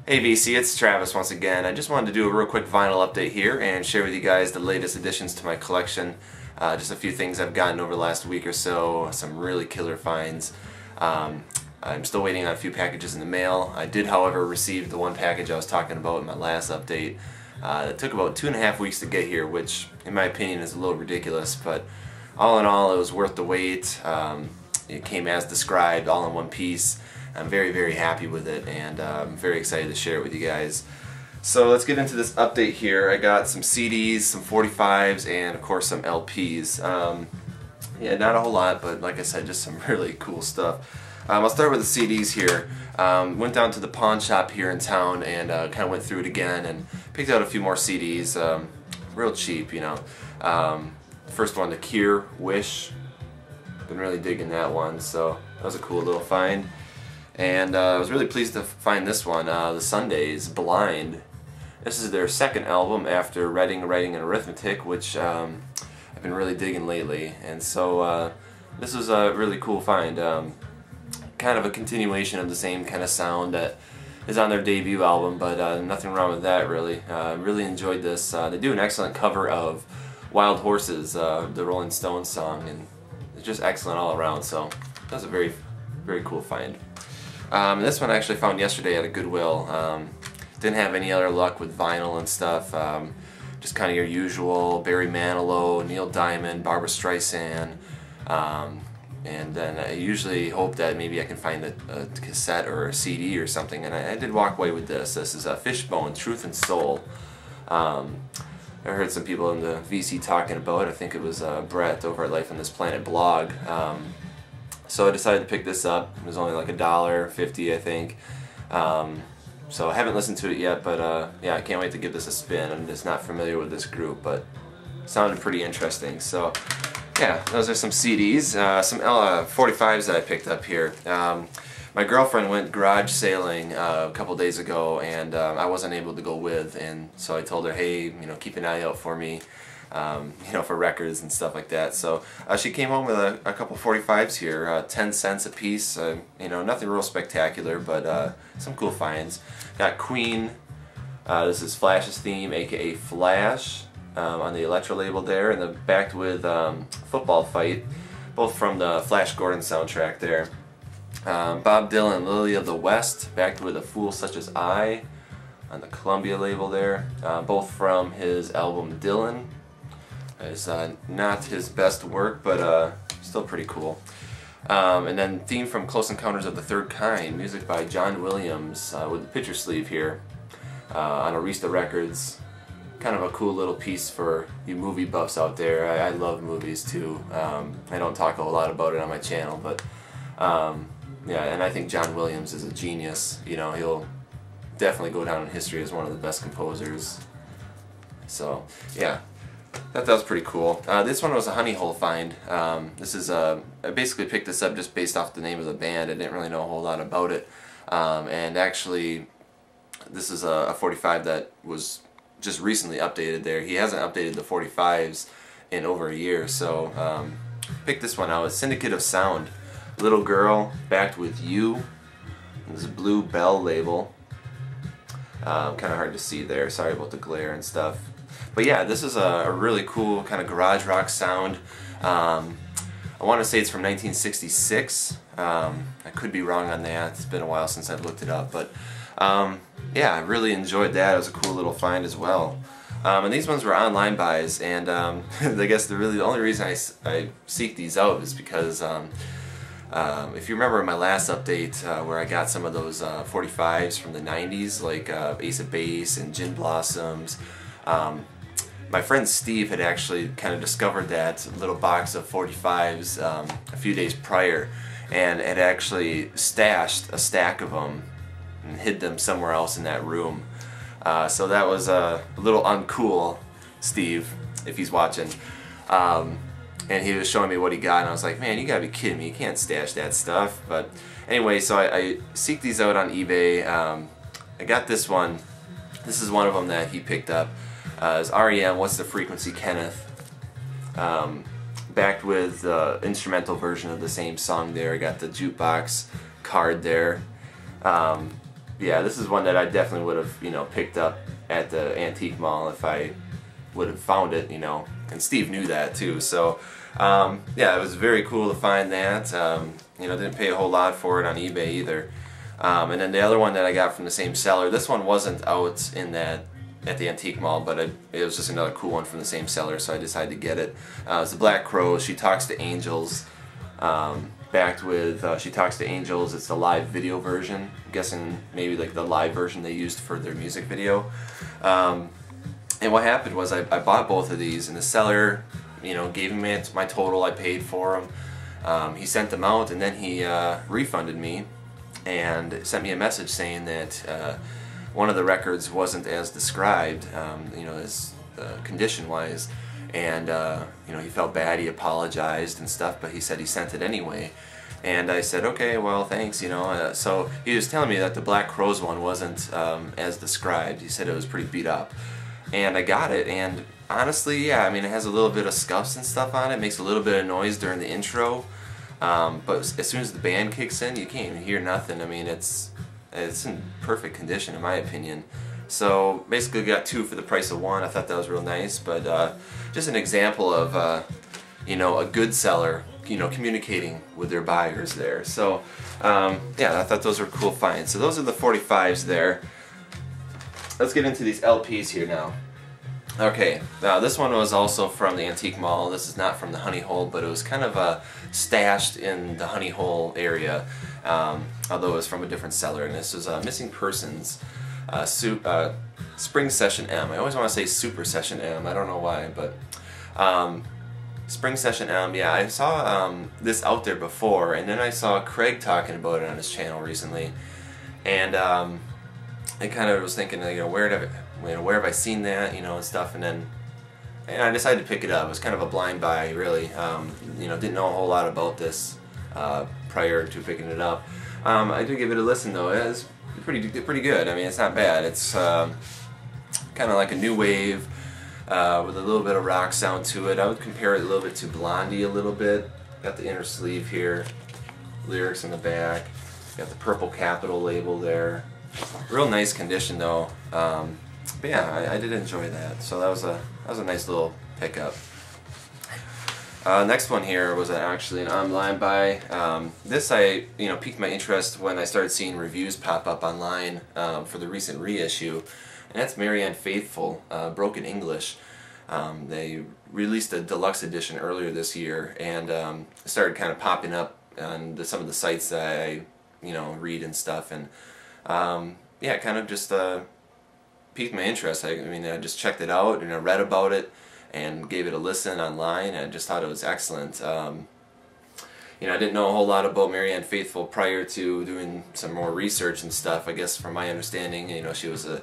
Hey VC, it's Travis once again. I just wanted to do a real quick vinyl update here and share with you guys the latest additions to my collection. Just a few things I've gotten over the last week or so, some really killer finds. I'm still waiting on a few packages in the mail. I did, however, receive the one package I was talking about in my last update. It took about 2.5 weeks to get here, which in my opinion is a little ridiculous, but all in all it was worth the wait. It came as described, all in one piece. I'm very, very happy with it, and I'm very excited to share it with you guys. So let's get into this update here. I got some CDs, some 45s, and of course some LPs. Yeah, not a whole lot, but like I said, just some really cool stuff. I'll start with the CDs here. Went down to the pawn shop here in town and kind of went through it again and picked out a few more CDs. Real cheap, you know. First one, The Cure, Wish. Been really digging that one, so that was a cool little find. And I was really pleased to find this one, The Sundays, Blind. This is their second album after Writing, and Arithmetic, which I've been really digging lately. And so this was a really cool find. Kind of a continuation of the same kind of sound that is on their debut album, but nothing wrong with that really. Really enjoyed this. They do an excellent cover of Wild Horses, the Rolling Stones song, and it's just excellent all around, so that was a very, very cool find. This one I actually found yesterday at a Goodwill. Didn't have any other luck with vinyl and stuff. Just kind of your usual Barry Manilow, Neil Diamond, Barbra Streisand. And then I usually hope that maybe I can find a cassette or a CD or something. And I did walk away with this. This is a Fishbone, Truth and Soul. I heard some people in the VC talking about it. I think it was Brett over at Life on This Planet blog. So I decided to pick this up. It was only like $1.50, I think. So I haven't listened to it yet, but yeah, I can't wait to give this a spin. I'm just not familiar with this group, but it sounded pretty interesting. So yeah, those are some CDs, some 45s that I picked up here. My girlfriend went garage sailing a couple days ago, and I wasn't able to go with, and so I told her, hey, you know, keep an eye out for me. You know, for records and stuff like that. So she came home with a couple 45s here, 10 cents a piece. You know, nothing real spectacular, but some cool finds. Got Queen. This is Flash's theme, aka Flash, on the Electra label there, and then backed with Football Fight, both from the Flash Gordon soundtrack there. Bob Dylan, Lily of the West, backed with A Fool Such as I, on the Columbia label there, both from his album Dylan. It's not his best work, but still pretty cool. And then theme from Close Encounters of the Third Kind, music by John Williams with the picture sleeve here on Arista Records. Kind of a cool little piece for you movie buffs out there. I love movies too. I don't talk a whole lot about it on my channel, but yeah, and I think John Williams is a genius. You know, he'll definitely go down in history as one of the best composers. So yeah. That was pretty cool. This one was a honey hole find. This is I basically picked this up just based off the name of the band. I didn't really know a whole lot about it. And actually, this is a 45 that was just recently updated there. He hasn't updated the 45s in over a year, so picked this one out. It's Syndicate of Sound. Little Girl, backed with You. This is Blue Bell label. Kind of hard to see there. Sorry about the glare and stuff. But yeah, this is a really cool kind of garage rock sound. I want to say it's from 1966. I could be wrong on that. It's been a while since I've looked it up. But yeah, I really enjoyed that. It was a cool little find as well. And these ones were online buys. And I guess the only reason I seek these out is because if you remember in my last update where I got some of those 45s from the 90s, like Ace of Base and Gin Blossoms, my friend Steve had actually kind of discovered that little box of 45s a few days prior, and had actually stashed a stack of them and hid them somewhere else in that room. So that was a little uncool, Steve, if he's watching. And he was showing me what he got, and I was like, man, you gotta be kidding me, you can't stash that stuff. But anyway, so I seeked these out on eBay. I got this one. This is one of them that he picked up. Is REM, What's the Frequency, Kenneth. Backed with the instrumental version of the same song there. I got the jukebox card there. yeah, this is one that I definitely would have, you know, picked up at the antique mall if I would have found it, you know, and Steve knew that too. So yeah, it was very cool to find that. You know, didn't pay a whole lot for it on eBay either. And then the other one that I got from the same seller, this one wasn't out in that at the antique mall, but it was just another cool one from the same seller, so I decided to get it. It's the Black Crowes, She Talks to Angels, backed with She Talks to Angels. It's the live video version. I'm guessing maybe like the live version they used for their music video. And what happened was I bought both of these, and the seller, you know, gave me my total I paid for them. He sent them out, and then he refunded me and sent me a message saying that one of the records wasn't as described, you know, as condition-wise, and you know, he felt bad. He apologized and stuff, but he said he sent it anyway. And I said, okay, well, thanks, you know. So he was telling me that the Black Crowes one wasn't as described. He said it was pretty beat up. And I got it, and honestly, yeah, I mean, it has a little bit of scuffs and stuff on it, makes a little bit of noise during the intro, but as soon as the band kicks in, you can't even hear nothing. I mean, it's in perfect condition, in my opinion. So basically got two for the price of one. I thought that was real nice, but just an example of, you know, a good seller, you know, communicating with their buyers there. So yeah, I thought those were cool finds. So those are the 45s there. Let's get into these LPs here now. Okay, this one was also from the antique mall. This is not from the Honey Hole, but it was kind of stashed in the Honey Hole area, although it was from a different seller. And this was Missing Persons, Spring Session M. I always want to say Super Session M. I don't know why, but Spring Session M. Yeah, I saw this out there before, and then I saw Craig talking about it on his channel recently, and I kind of was thinking, you know, where have I seen that, you know, and stuff, and then I decided to pick it up. It was kind of a blind buy, really. You know, didn't know a whole lot about this prior to picking it up. I did give it a listen though. It was pretty good. I mean, it's not bad. It's kind of like a new wave with a little bit of rock sound to it. I would compare it a little bit to Blondie a little bit. Got the inner sleeve here, lyrics in the back. Got the purple Capitol label there. Real nice condition though, but yeah, I did enjoy that. So that was a nice little pickup. Next one here was actually an online buy. This piqued my interest when I started seeing reviews pop up online for the recent reissue, and that's Marianne Faithfull, Broken English. They released a deluxe edition earlier this year, and it started kind of popping up on some of the sites that I read and stuff, and yeah, it kind of just piqued my interest. I mean, I just checked it out and I read about it and gave it a listen online, and I just thought it was excellent. You know, I didn't know a whole lot about Marianne Faithfull prior to doing some more research and stuff. I guess from my understanding, you know, she was a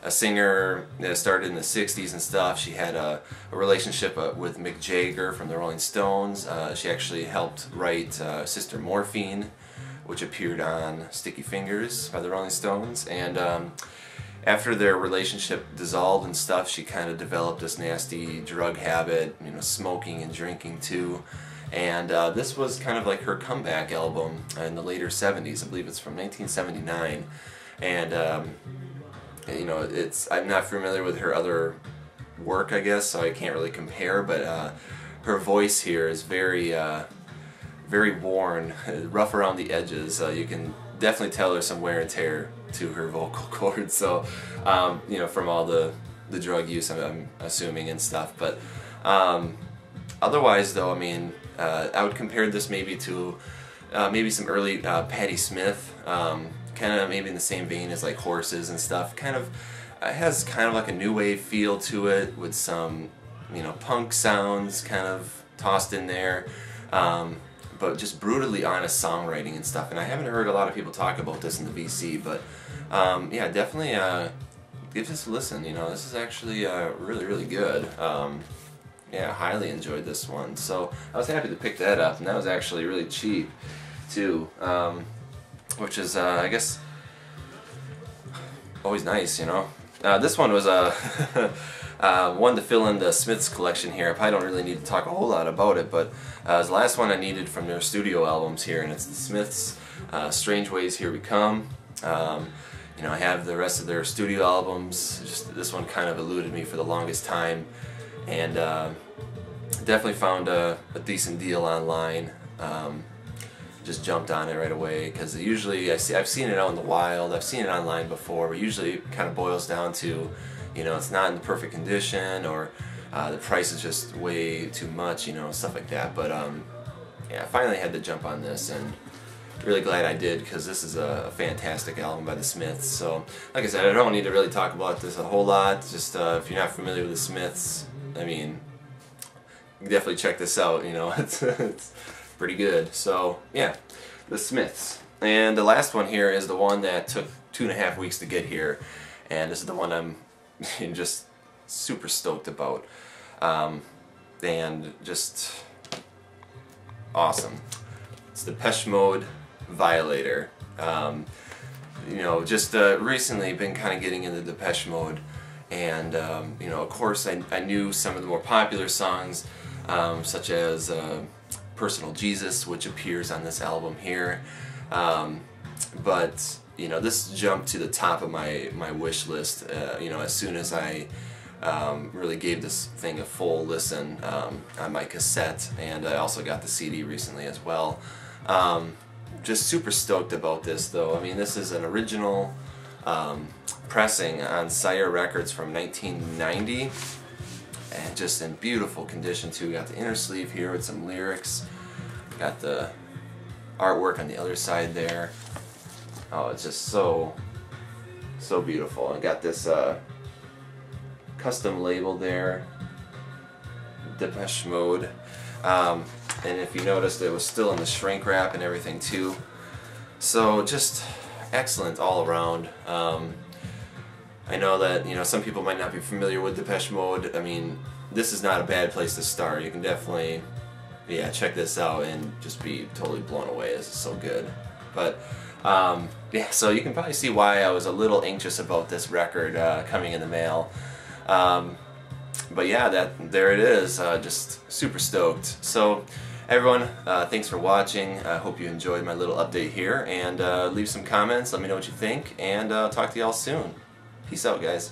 singer that started in the 60s and stuff. She had a relationship with Mick Jagger from the Rolling Stones. She actually helped write Sister Morphine, which appeared on Sticky Fingers by the Rolling Stones, and after their relationship dissolved and stuff, she kind of developed this nasty drug habit, you know, smoking and drinking too, and this was kind of like her comeback album in the later 70s. I believe it's from 1979, and you know, I'm not familiar with her other work, I guess, so I can't really compare, but her voice here is very worn, rough around the edges. You can definitely tell there's some wear and tear to her vocal cords, so you know, from all the drug use, I'm assuming, and stuff. But otherwise though, I mean, I would compare this maybe to maybe some early Patti Smith, kind of maybe in the same vein as like Horses and stuff. Kind of has kind of like a new wave feel to it, with some, you know, punk sounds kind of tossed in there, but just brutally honest songwriting and stuff. And I haven't heard a lot of people talk about this in the VC, but yeah, definitely give this a listen. You know, this is actually really good. Yeah, highly enjoyed this one. So I was happy to pick that up, and that was actually really cheap too, which is I guess always nice, you know. This one was one to fill in the Smiths collection here. I probably don't really need to talk a whole lot about it, but it's the last one I needed from their studio albums here, and it's the Smiths' Strange Ways Here We Come. You know, I have the rest of their studio albums. Just this one kind of eluded me for the longest time, and definitely found a decent deal online. Just jumped on it right away because usually I've seen it out in the wild, I've seen it online before, but usually it kind of boils down to, you know, it's not in the perfect condition, or the price is just way too much, you know, stuff like that. But yeah, I finally had to jump on this, and really glad I did, because this is a fantastic album by the Smiths. So like I said, I don't need to really talk about this a whole lot. Just if you're not familiar with the Smiths, I mean, you can definitely check this out, you know. It's pretty good. So yeah, the Smiths. And the last one here is the one that took 2.5 weeks to get here, and this is the one I'm just super stoked about, and just awesome. It's Depeche Mode, Violator. You know, just recently been kind of getting into Depeche Mode, and you know, of course I knew some of the more popular songs, such as Personal Jesus, which appears on this album here, but you know, this jumped to the top of my wish list, you know, as soon as I really gave this thing a full listen on my cassette, and I also got the CD recently as well. Just super stoked about this, though. I mean, this is an original pressing on Sire Records from 1990, and just in beautiful condition too. Got the inner sleeve here with some lyrics, got the artwork on the other side there. Oh, it's just so beautiful. I got this custom label there, Depeche Mode, and if you noticed, it was still in the shrink wrap and everything too. So just excellent all around. I know that, you know, some people might not be familiar with Depeche Mode. I mean, this is not a bad place to start. You can definitely, yeah, check this out and just be totally blown away. This is so good. But yeah, so you can probably see why I was a little anxious about this record coming in the mail. But yeah, there it is. Just super stoked. So everyone, thanks for watching. I hope you enjoyed my little update here, and leave some comments. Let me know what you think, and talk to y'all soon. Peace out, guys.